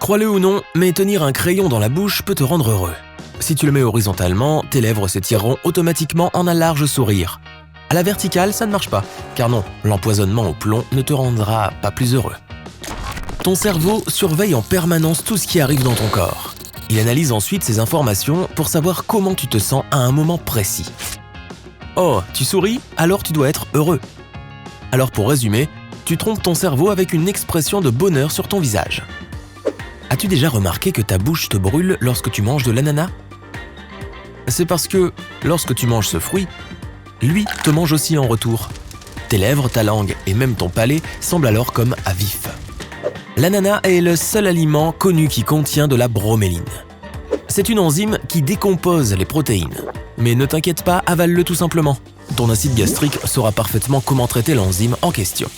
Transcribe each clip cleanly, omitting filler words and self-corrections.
Crois-le ou non, mais tenir un crayon dans la bouche peut te rendre heureux. Si tu le mets horizontalement, tes lèvres s'étireront automatiquement en un large sourire. À la verticale, ça ne marche pas, car non, l'empoisonnement au plomb ne te rendra pas plus heureux. Ton cerveau surveille en permanence tout ce qui arrive dans ton corps. Il analyse ensuite ces informations pour savoir comment tu te sens à un moment précis. Oh, tu souris? Alors tu dois être heureux. Alors pour résumer, tu trompes ton cerveau avec une expression de bonheur sur ton visage. As-tu déjà remarqué que ta bouche te brûle lorsque tu manges de l'ananas? C'est parce que, lorsque tu manges ce fruit, lui te mange aussi en retour. Tes lèvres, ta langue et même ton palais semblent alors comme à vif. L'ananas est le seul aliment connu qui contient de la broméline. C'est une enzyme qui décompose les protéines. Mais ne t'inquiète pas, avale-le tout simplement. Ton acide gastrique saura parfaitement comment traiter l'enzyme en question.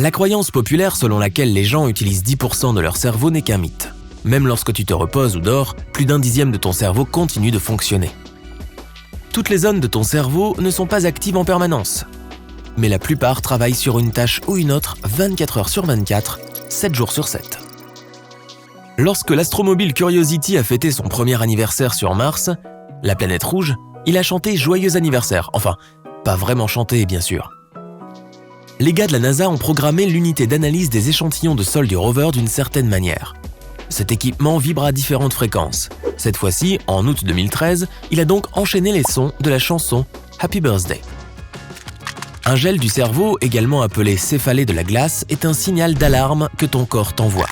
La croyance populaire selon laquelle les gens utilisent 10% de leur cerveau n'est qu'un mythe. Même lorsque tu te reposes ou dors, plus d'un dixième de ton cerveau continue de fonctionner. Toutes les zones de ton cerveau ne sont pas actives en permanence. Mais la plupart travaillent sur une tâche ou une autre 24 heures sur 24, 7 jours sur 7. Lorsque l'astromobile Curiosity a fêté son premier anniversaire sur Mars, la planète rouge, il a chanté « Joyeux anniversaire ». Enfin, pas vraiment chanté, bien sûr. Les gars de la NASA ont programmé l'unité d'analyse des échantillons de sol du rover d'une certaine manière. Cet équipement vibre à différentes fréquences. Cette fois-ci, en août 2013, il a donc enchaîné les sons de la chanson « Happy Birthday ». Un gel du cerveau, également appelé céphalée de la glace, est un signal d'alarme que ton corps t'envoie.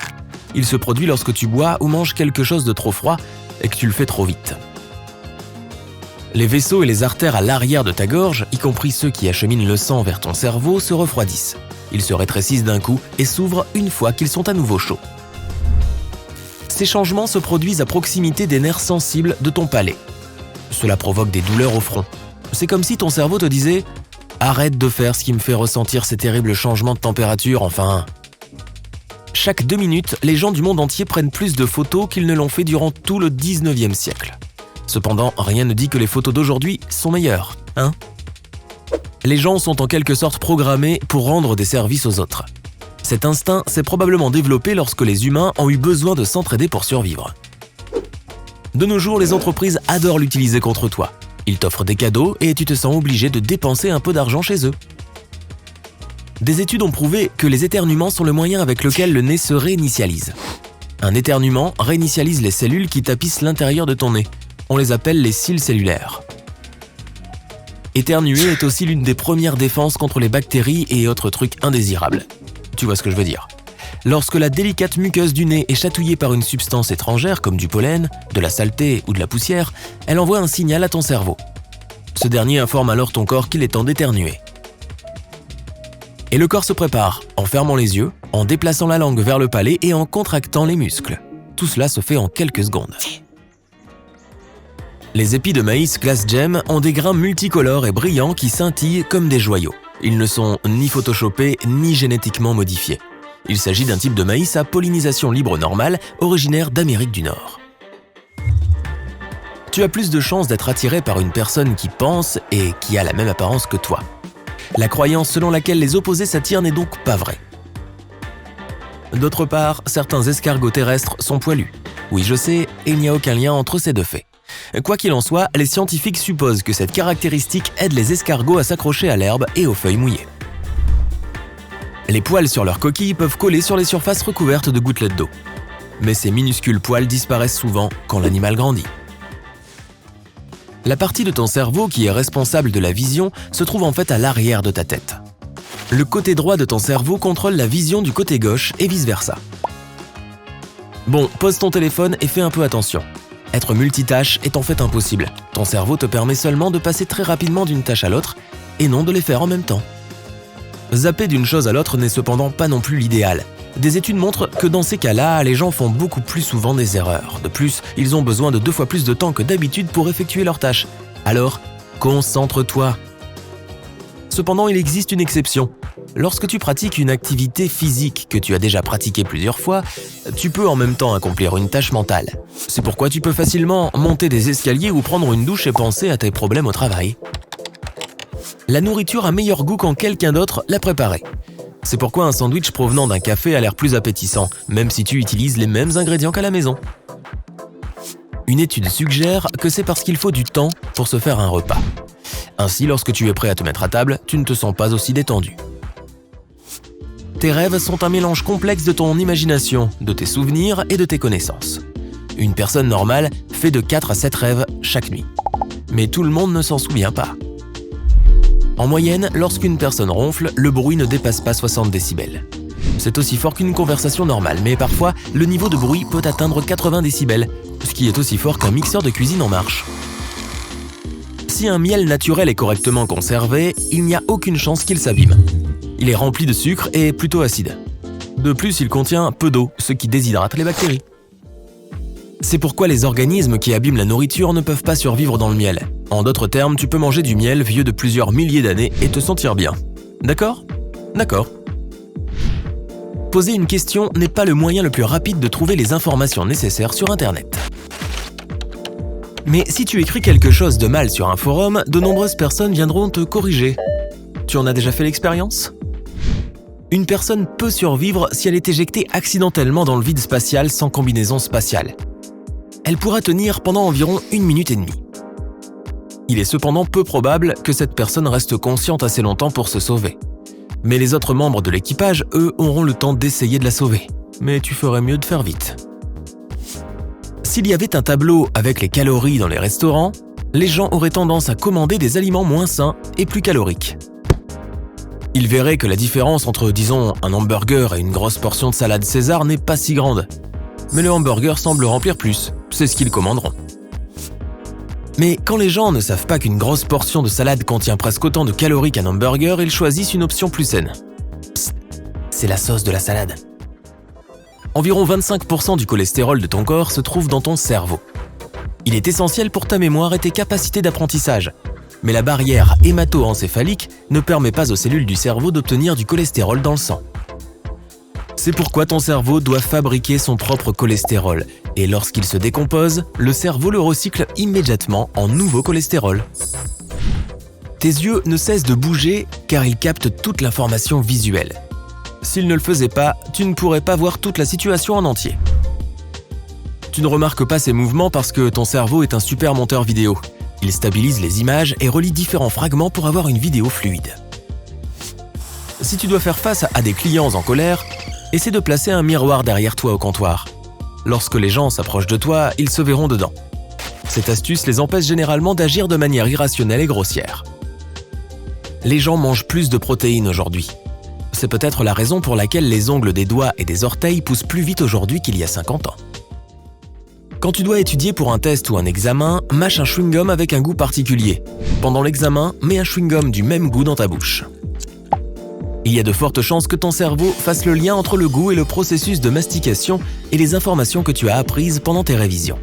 Il se produit lorsque tu bois ou manges quelque chose de trop froid et que tu le fais trop vite. Les vaisseaux et les artères à l'arrière de ta gorge, y compris ceux qui acheminent le sang vers ton cerveau, se refroidissent. Ils se rétrécissent d'un coup et s'ouvrent une fois qu'ils sont à nouveau chauds. Ces changements se produisent à proximité des nerfs sensibles de ton palais. Cela provoque des douleurs au front. C'est comme si ton cerveau te disait « Arrête de faire ce qui me fait ressentir ces terribles changements de température, enfin !» Chaque 2 minutes, les gens du monde entier prennent plus de photos qu'ils ne l'ont fait durant tout le 19e siècle. Cependant, rien ne dit que les photos d'aujourd'hui sont meilleures, hein? Les gens sont en quelque sorte programmés pour rendre des services aux autres. Cet instinct s'est probablement développé lorsque les humains ont eu besoin de s'entraider pour survivre. De nos jours, les entreprises adorent l'utiliser contre toi. Ils t'offrent des cadeaux et tu te sens obligé de dépenser un peu d'argent chez eux. Des études ont prouvé que les éternuements sont le moyen avec lequel le nez se réinitialise. Un éternuement réinitialise les cellules qui tapissent l'intérieur de ton nez. On les appelle les cils cellulaires. Éternuer est aussi l'une des premières défenses contre les bactéries et autres trucs indésirables. Tu vois ce que je veux dire. Lorsque la délicate muqueuse du nez est chatouillée par une substance étrangère comme du pollen, de la saleté ou de la poussière, elle envoie un signal à ton cerveau. Ce dernier informe alors ton corps qu'il est temps d'éternuer. Et le corps se prépare, en fermant les yeux, en déplaçant la langue vers le palais et en contractant les muscles. Tout cela se fait en quelques secondes. Les épis de maïs classe gem ont des grains multicolores et brillants qui scintillent comme des joyaux. Ils ne sont ni photoshopés ni génétiquement modifiés. Il s'agit d'un type de maïs à pollinisation libre normale, originaire d'Amérique du Nord. Tu as plus de chances d'être attiré par une personne qui pense et qui a la même apparence que toi. La croyance selon laquelle les opposés s'attirent n'est donc pas vraie. D'autre part, certains escargots terrestres sont poilus. Oui, je sais, et il n'y a aucun lien entre ces deux faits. Quoi qu'il en soit, les scientifiques supposent que cette caractéristique aide les escargots à s'accrocher à l'herbe et aux feuilles mouillées. Les poils sur leur coquille peuvent coller sur les surfaces recouvertes de gouttelettes d'eau. Mais ces minuscules poils disparaissent souvent quand l'animal grandit. La partie de ton cerveau qui est responsable de la vision se trouve en fait à l'arrière de ta tête. Le côté droit de ton cerveau contrôle la vision du côté gauche et vice-versa. Bon, pose ton téléphone et fais un peu attention. Être multitâche est en fait impossible. Ton cerveau te permet seulement de passer très rapidement d'une tâche à l'autre et non de les faire en même temps. Zapper d'une chose à l'autre n'est cependant pas non plus l'idéal. Des études montrent que dans ces cas-là, les gens font beaucoup plus souvent des erreurs. De plus, ils ont besoin de 2 fois plus de temps que d'habitude pour effectuer leurs tâches. Alors, concentre-toi. Cependant, il existe une exception. Lorsque tu pratiques une activité physique que tu as déjà pratiquée plusieurs fois, tu peux en même temps accomplir une tâche mentale. C'est pourquoi tu peux facilement monter des escaliers ou prendre une douche et penser à tes problèmes au travail. La nourriture a meilleur goût quand quelqu'un d'autre l'a préparée. C'est pourquoi un sandwich provenant d'un café a l'air plus appétissant, même si tu utilises les mêmes ingrédients qu'à la maison. Une étude suggère que c'est parce qu'il faut du temps pour se faire un repas. Ainsi, lorsque tu es prêt à te mettre à table, tu ne te sens pas aussi détendu. Tes rêves sont un mélange complexe de ton imagination, de tes souvenirs et de tes connaissances. Une personne normale fait de 4 à 7 rêves chaque nuit. Mais tout le monde ne s'en souvient pas. En moyenne, lorsqu'une personne ronfle, le bruit ne dépasse pas 60 décibels. C'est aussi fort qu'une conversation normale, mais parfois, le niveau de bruit peut atteindre 80 décibels, ce qui est aussi fort qu'un mixeur de cuisine en marche. Si un miel naturel est correctement conservé, il n'y a aucune chance qu'il s'abîme. Il est rempli de sucre et plutôt acide. De plus, il contient peu d'eau, ce qui déshydrate les bactéries. C'est pourquoi les organismes qui abîment la nourriture ne peuvent pas survivre dans le miel. En d'autres termes, tu peux manger du miel vieux de plusieurs milliers d'années et te sentir bien. D'accord ? D'accord. Poser une question n'est pas le moyen le plus rapide de trouver les informations nécessaires sur Internet. Mais si tu écris quelque chose de mal sur un forum, de nombreuses personnes viendront te corriger. Tu en as déjà fait l'expérience ? Une personne peut survivre si elle est éjectée accidentellement dans le vide spatial sans combinaison spatiale. Elle pourra tenir pendant environ 1 minute et demie. Il est cependant peu probable que cette personne reste consciente assez longtemps pour se sauver. Mais les autres membres de l'équipage, eux, auront le temps d'essayer de la sauver. Mais tu ferais mieux de faire vite. S'il y avait un tableau avec les calories dans les restaurants, les gens auraient tendance à commander des aliments moins sains et plus caloriques. Ils verraient que la différence entre, disons, un hamburger et une grosse portion de salade César n'est pas si grande. Mais le hamburger semble remplir plus, c'est ce qu'ils commanderont. Mais quand les gens ne savent pas qu'une grosse portion de salade contient presque autant de calories qu'un hamburger, ils choisissent une option plus saine. Psst, c'est la sauce de la salade. Environ 25% du cholestérol de ton corps se trouve dans ton cerveau. Il est essentiel pour ta mémoire et tes capacités d'apprentissage. Mais la barrière hémato-encéphalique ne permet pas aux cellules du cerveau d'obtenir du cholestérol dans le sang. C'est pourquoi ton cerveau doit fabriquer son propre cholestérol, et lorsqu'il se décompose, le cerveau le recycle immédiatement en nouveau cholestérol. Tes yeux ne cessent de bouger car ils captent toute l'information visuelle. S'ils ne le faisaient pas, tu ne pourrais pas voir toute la situation en entier. Tu ne remarques pas ces mouvements parce que ton cerveau est un super monteur vidéo. Il stabilise les images et relie différents fragments pour avoir une vidéo fluide. Si tu dois faire face à des clients en colère, essaie de placer un miroir derrière toi au comptoir. Lorsque les gens s'approchent de toi, ils se verront dedans. Cette astuce les empêche généralement d'agir de manière irrationnelle et grossière. Les gens mangent plus de protéines aujourd'hui. C'est peut-être la raison pour laquelle les ongles des doigts et des orteils poussent plus vite aujourd'hui qu'il y a 50 ans. Quand tu dois étudier pour un test ou un examen, mâche un chewing-gum avec un goût particulier. Pendant l'examen, mets un chewing-gum du même goût dans ta bouche. Il y a de fortes chances que ton cerveau fasse le lien entre le goût et le processus de mastication et les informations que tu as apprises pendant tes révisions.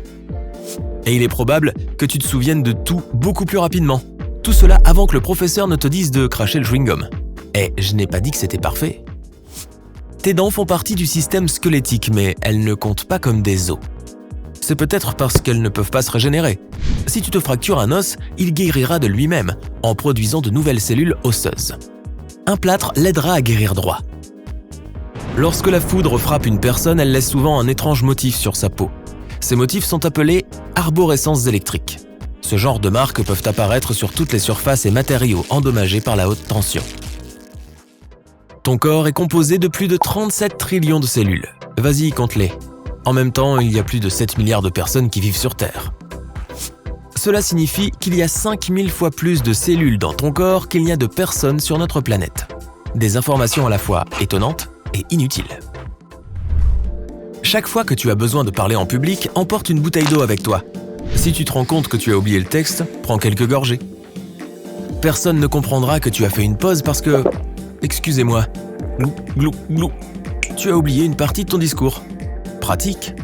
Et il est probable que tu te souviennes de tout beaucoup plus rapidement. Tout cela avant que le professeur ne te dise de cracher le chewing-gum. Et je n'ai pas dit que c'était parfait. Tes dents font partie du système squelettique, mais elles ne comptent pas comme des os. C'est peut-être parce qu'elles ne peuvent pas se régénérer. Si tu te fractures un os, il guérira de lui-même en produisant de nouvelles cellules osseuses. Un plâtre l'aidera à guérir droit. Lorsque la foudre frappe une personne, elle laisse souvent un étrange motif sur sa peau. Ces motifs sont appelés arborescences électriques. Ce genre de marques peuvent apparaître sur toutes les surfaces et matériaux endommagés par la haute tension. Ton corps est composé de plus de 37 trillions de cellules. Vas-y, compte-les. En même temps, il y a plus de 7 milliards de personnes qui vivent sur Terre. Cela signifie qu'il y a 5000 fois plus de cellules dans ton corps qu'il n'y a de personnes sur notre planète. Des informations à la fois étonnantes et inutiles. Chaque fois que tu as besoin de parler en public, emporte une bouteille d'eau avec toi. Si tu te rends compte que tu as oublié le texte, prends quelques gorgées. Personne ne comprendra que tu as fait une pause parce que... Excusez-moi. Glou, glou, glou. Tu as oublié une partie de ton discours. Pratique.